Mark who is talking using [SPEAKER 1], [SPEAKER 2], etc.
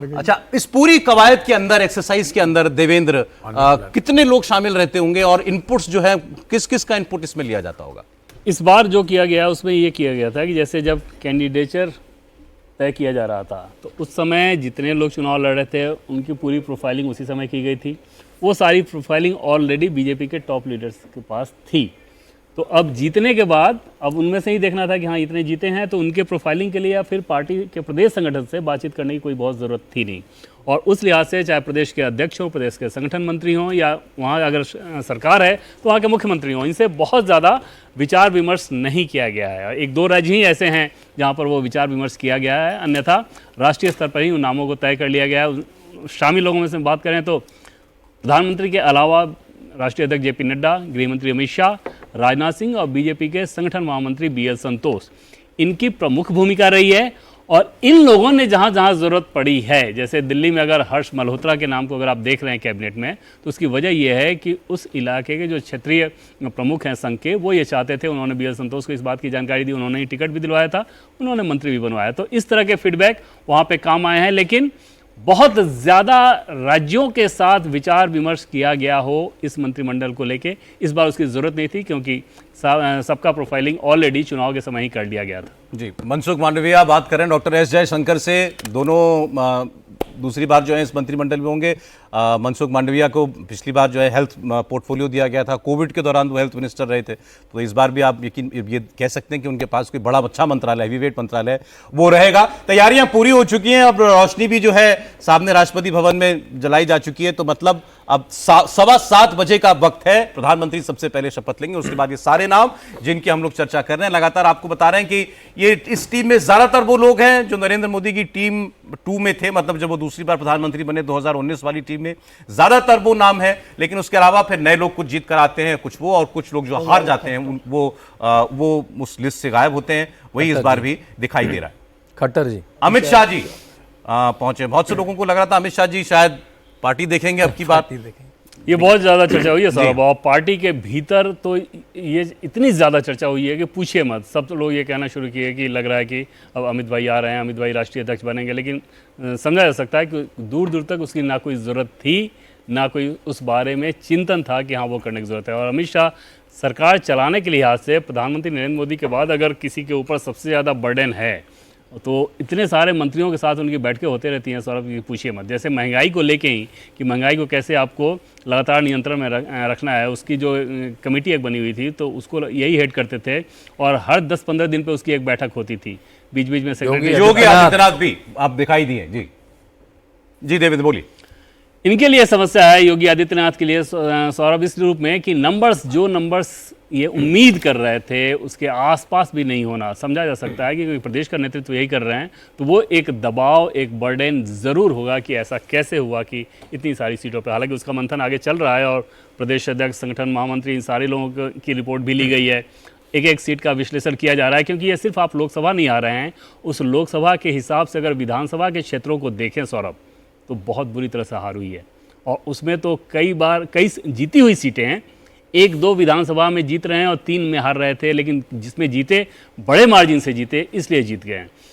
[SPEAKER 1] अच्छा, इस पूरी कवायद के अंदर, एक्सरसाइज के अंदर देवेंद्र, कितने लोग शामिल रहते होंगे और इनपुट्स जो है किस किस का इनपुट इसमें लिया जाता होगा?
[SPEAKER 2] इस बार जो किया गया उसमें ये किया गया था कि जैसे जब कैंडिडेचर तय किया जा रहा था तो उस समय जितने लोग चुनाव लड़ रहे थे उनकी पूरी प्रोफाइलिंग उसी समय की गई थी। वो सारी प्रोफाइलिंग ऑलरेडी बीजेपी के टॉप लीडर्स के पास थी। तो अब जीतने के बाद अब उनमें से ही देखना था कि हाँ इतने जीते हैं, तो उनके प्रोफाइलिंग के लिए या फिर पार्टी के प्रदेश संगठन से बातचीत करने की कोई बहुत ज़रूरत थी नहीं। और उस लिहाज से चाहे प्रदेश के अध्यक्ष हों, प्रदेश के संगठन मंत्री हों, या वहाँ अगर सरकार है तो वहाँ के मुख्यमंत्री हों, इनसे बहुत ज़्यादा विचार विमर्श नहीं किया गया है। एक दो राज्य ही ऐसे हैं जहाँ पर वो विचार विमर्श किया गया है, अन्यथा राष्ट्रीय स्तर पर ही उन नामों को तय कर लिया गया है। शामिल लोगों में से बात करें तो प्रधानमंत्री के अलावा राष्ट्रीय अध्यक्ष जेपी नड्डा, गृहमंत्री अमित शाह, राजनाथ सिंह और बीजेपी के संगठन महामंत्री बीएल संतोष, इनकी प्रमुख भूमिका रही है। और इन लोगों ने जहां जहां ज़रूरत पड़ी है, जैसे दिल्ली में अगर हर्ष मल्होत्रा के नाम को अगर आप देख रहे हैं कैबिनेट में, तो उसकी वजह यह है कि उस इलाके के जो क्षेत्रीय प्रमुख हैं संघ के, वो ये चाहते थे। उन्होंने बीएल संतोष को इस बात की जानकारी दी, उन्होंने ही टिकट भी दिलवाया था, उन्होंने मंत्री भी बनवाया। तो इस तरह के फीडबैक वहाँ पर काम आए हैं। लेकिन बहुत ज़्यादा राज्यों के साथ विचार विमर्श किया गया हो इस मंत्रिमंडल को लेके, इस बार उसकी ज़रूरत नहीं थी, क्योंकि सबका प्रोफाइलिंग ऑलरेडी चुनाव के समय ही कर लिया गया था। जी,
[SPEAKER 1] मनसुख मांडविया बात करें डॉक्टर एस जयशंकर से, दोनों दूसरी बार जो है इस मंत्रिमंडल में होंगे। मनसुख मांडविया को पिछली बार जो है हेल्थ पोर्टफोलियो दिया गया था, कोविड के दौरान वो हेल्थ मिनिस्टर रहे थे, तो इस बार भी आप ये कह सकते हैं कि उनके पास कोई बड़ा अच्छा मंत्रालय, हैवीवेट मंत्रालय वो रहेगा। तैयारियां पूरी हो चुकी हैं, अब रोशनी भी जो है सामने राष्ट्रपति भवन में जलाई जा चुकी है, तो मतलब अब 7:15 बजे का वक्त है। प्रधानमंत्री सबसे पहले शपथ लेंगे, उसके बाद ये सारे नाम जिनकी हम लोग चर्चा कर रहे हैं, लगातार आपको बता रहे हैं कि ये इस टीम में ज्यादातर वो लोग हैं जो नरेंद्र मोदी की टीम 2 में थे, मतलब जब वो दूसरी बार प्रधानमंत्री बने 2019 वाली टीम में, ज्यादातर वो नाम है। लेकिन उसके अलावा फिर नए लोग कुछ जीत कर आते हैं, कुछ वो, और कुछ लोग जो हार जाते हैं वो उस लिस्ट से गायब होते हैं। वही इस बार भी दिखाई दे रहा है।
[SPEAKER 3] खट्टर जी,
[SPEAKER 1] अमित शाह जी पहुंचे। बहुत से लोगों को लग रहा था अमित शाह जी शायद पार्टी देखेंगे अब की बात।
[SPEAKER 2] ये बहुत ज़्यादा चर्चा हुई है सौरभ, और पार्टी के भीतर तो ये इतनी ज़्यादा चर्चा हुई है कि पूछिए मत। सब लोग ये कहना शुरू किए कि लग रहा है कि अब अमित भाई आ रहे हैं, अमित भाई राष्ट्रीय अध्यक्ष बनेंगे। लेकिन समझा जा सकता है कि दूर दूर तक उसकी ना कोई ज़रूरत थी, ना कोई उस बारे में चिंतन था कि हाँ वो करने की ज़रूरत है। और अमित शाह सरकार चलाने के लिहाज से प्रधानमंत्री नरेंद्र मोदी के बाद अगर किसी के ऊपर सबसे ज़्यादा बर्डन है तो इतने सारे मंत्रियों के साथ उनकी बैठकें होते रहती हैं सौरभ, की पूछिए मत। जैसे महंगाई को लेके ही कि महंगाई को कैसे आपको लगातार नियंत्रण में रखना है, उसकी जो कमेटी एक बनी हुई थी तो उसको यही हेड करते थे, और हर 10-15 दिन पे उसकी एक बैठक होती थी। बीच बीच में सेक्रेटरी
[SPEAKER 1] योगी आदित्यनाथ भी आप दिखाई दिए। जी देवेंद्र बोलिए।
[SPEAKER 2] इनके लिए समस्या है योगी आदित्यनाथ के लिए सौरभ, इस रूप में कि जो नंबर्स ये उम्मीद कर रहे थे उसके आसपास भी नहीं होना। समझा जा सकता है कि प्रदेश का नेतृत्व यही कर रहे हैं, तो वो एक दबाव, एक बर्डन ज़रूर होगा कि ऐसा कैसे हुआ कि इतनी सारी सीटों पे। हालांकि उसका मंथन आगे चल रहा है और प्रदेश अध्यक्ष, संगठन महामंत्री, इन सारे लोगों की रिपोर्ट भी ली गई है। एक एक सीट का विश्लेषण किया जा रहा है, क्योंकि ये सिर्फ आप लोकसभा नहीं आ रहे हैं, उस लोकसभा के हिसाब से अगर विधानसभा के क्षेत्रों को देखें सौरभ, तो बहुत बुरी तरह से हार हुई है। और उसमें तो कई जीती हुई सीटें हैं, 1-2 विधानसभा में जीत रहे हैं और 3 में हार रहे थे, लेकिन जिसमें जीते बड़े मार्जिन से जीते, इसलिए जीत गए हैं।